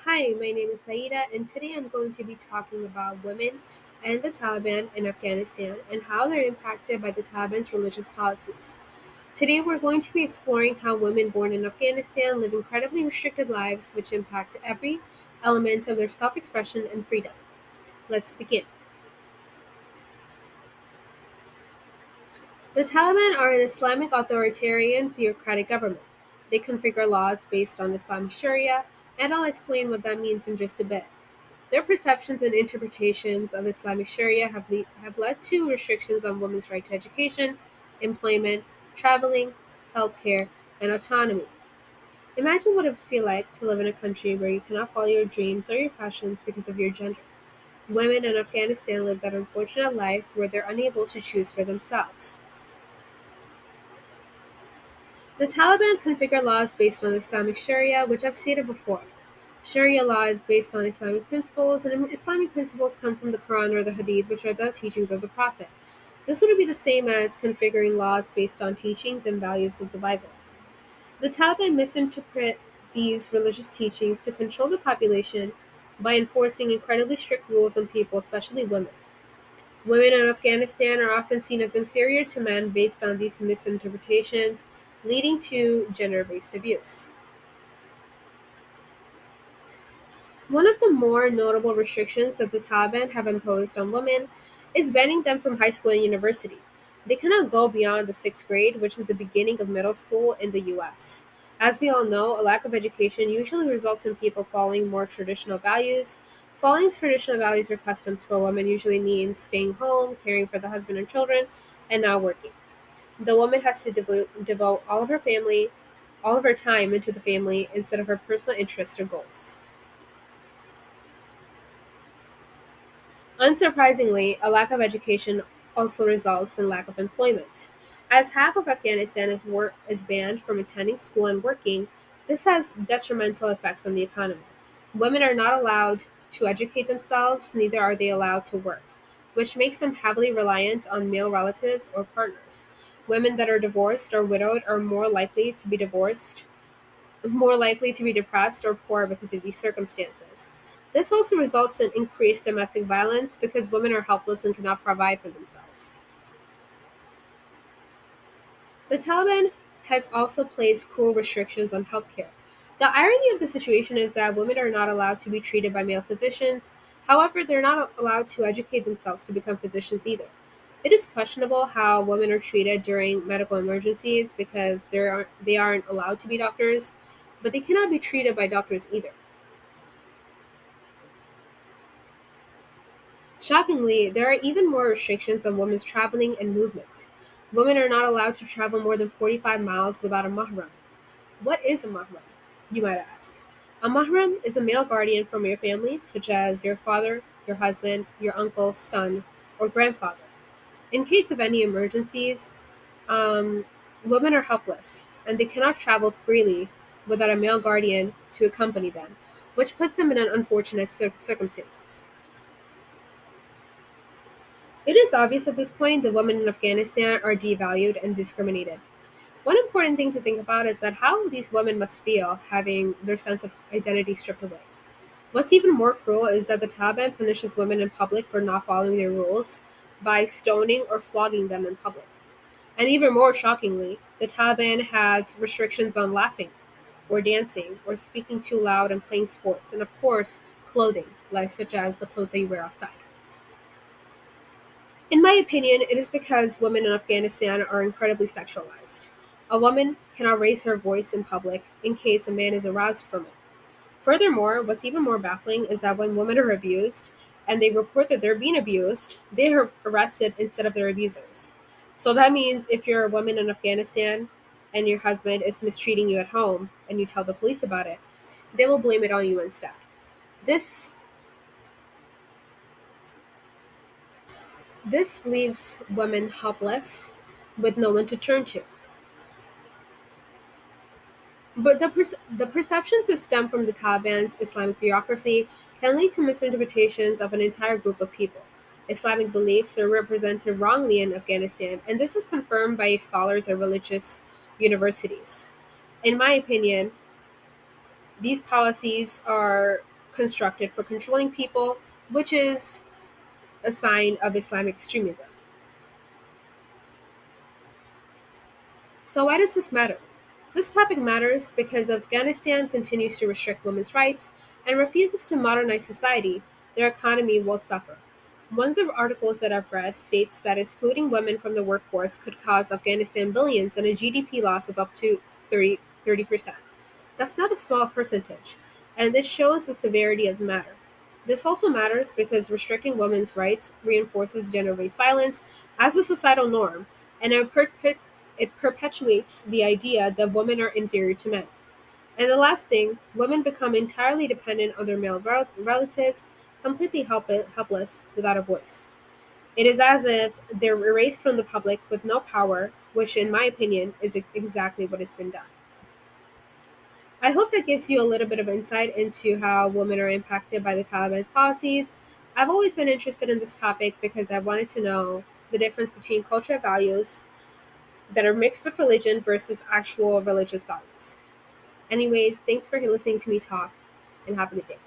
Hi, my name is Saida, and today I'm going to be talking about women and the Taliban in Afghanistan and how they're impacted by the Taliban's religious policies. Today, we're going to be exploring how women born in Afghanistan live incredibly restricted lives which impact every element of their self expression and freedom. Let's begin. The Taliban are an Islamic authoritarian theocratic government. They configure laws based on Islamic Sharia, and I'll explain what that means in just a bit. Their perceptions and interpretations of Islamic Sharia have led to restrictions on women's right to education, employment, traveling, healthcare, and autonomy. Imagine what it would feel like to live in a country where you cannot follow your dreams or your passions because of your gender. Women in Afghanistan live that unfortunate life where they're unable to choose for themselves. The Taliban configure laws based on Islamic Sharia, which I've stated before. Sharia law is based on Islamic principles, and Islamic principles come from the Quran or the Hadith, which are the teachings of the Prophet. This would be the same as configuring laws based on teachings and values of the Bible. The Taliban misinterpret these religious teachings to control the population by enforcing incredibly strict rules on people, especially women. Women in Afghanistan are often seen as inferior to men based on these misinterpretations, leading to gender based abuse. One of the more notable restrictions that the Taliban have imposed on women is banning them from high school and university. They cannot go beyond the sixth grade, which is the beginning of middle school in the US. As we all know, a lack of education usually results in people following more traditional values. Following traditional values or customs for women usually means staying home, caring for the husband and children, and not working. The woman has to devote all of her time into the family instead of her personal interests or goals. Unsurprisingly, a lack of education also results in lack of employment. As half of Afghanistan is banned from attending school and working, this has detrimental effects on the economy. Women are not allowed to educate themselves, neither are they allowed to work, which makes them heavily reliant on male relatives or partners. Women that are divorced or widowed are more likely to be depressed or poor because of these circumstances. This also results in increased domestic violence because women are helpless and cannot provide for themselves. The Taliban has also placed cruel restrictions on healthcare. The irony of the situation is that women are not allowed to be treated by male physicians. However, they're not allowed to educate themselves to become physicians either. It is questionable how women are treated during medical emergencies because they aren't allowed to be doctors, but they cannot be treated by doctors either. Shockingly, there are even more restrictions on women's traveling and movement. Women are not allowed to travel more than 45 miles without a mahram. What is a mahram? You might ask. A mahram is a male guardian from your family, such as your father, your husband, your uncle, son, or grandfather. In case of any emergencies, um, women are helpless and they cannot travel freely without a male guardian to accompany them, which puts them in an unfortunate circumstances. It is obvious at this point that women in Afghanistan are devalued and discriminated. One important thing to think about is that how these women must feel having their sense of identity stripped away. What's even more cruel is that the Taliban punishes women in public for not following their rules by stoning or flogging them in public. And even more shockingly, the Taliban has restrictions on laughing or dancing or speaking too loud and playing sports, and of course, clothing, like such as the clothes that you wear outside. In my opinion, it is because women in Afghanistan are incredibly sexualized. A woman cannot raise her voice in public in case a man is aroused from it. Furthermore, what's even more baffling is that when women are abused and they report that they're being abused, they are arrested instead of their abusers. So that means if you're a woman in Afghanistan and your husband is mistreating you at home and you tell the police about it, they will blame it on you instead. This this leaves women helpless with no one to turn to. But the perceptions that stem from the Taliban's Islamic theocracy can lead to misinterpretations of an entire group of people. Islamic beliefs are represented wrongly in Afghanistan, and this is confirmed by scholars at religious universities. In my opinion, these policies are constructed for controlling people, which is a sign of Islamic extremism. So, why does this matter? This topic matters because Afghanistan continues to restrict women's rights and refuses to modernize society, their economy will suffer. One of the articles that I've read states that excluding women from the workforce could cause Afghanistan billions and a GDP loss of up to 30%. That's not a small percentage, and this shows the severity of the matter. This also matters because restricting women's rights reinforces gender based violence as a societal norm, and it perpetuates the idea that women are inferior to men. And the last thing, women become entirely dependent on their male relatives, completely helpless without a voice. It is as if they're erased from the public with no power, which, in my opinion, is exactly what has been done. I hope that gives you a little bit of insight into how women are impacted by the Taliban's policies. I've always been interested in this topic because I wanted to know the difference between cultural values that are mixed with religion versus actual religious values. Anyways, thanks for listening to me talk and have a good day.